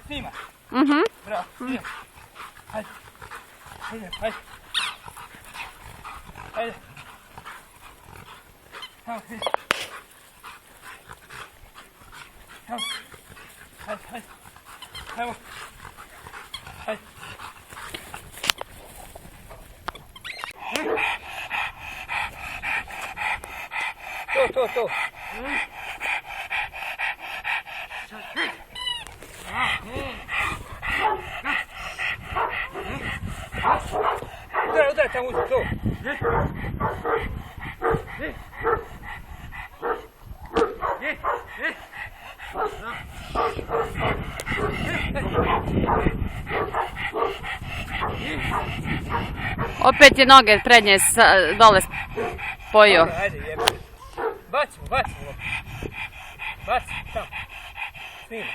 snima. Mhm. Bravo, snima. Hajde. Hajde, hajde. Hajde. Evo, vidi. Evo. Hajde, hajde. Evo. Hajde. To. Udaj tamo uđi, to. Opet je noge prednje dole spojio. Ajde, jebe. Bacimo. Baci, tamo. Snima.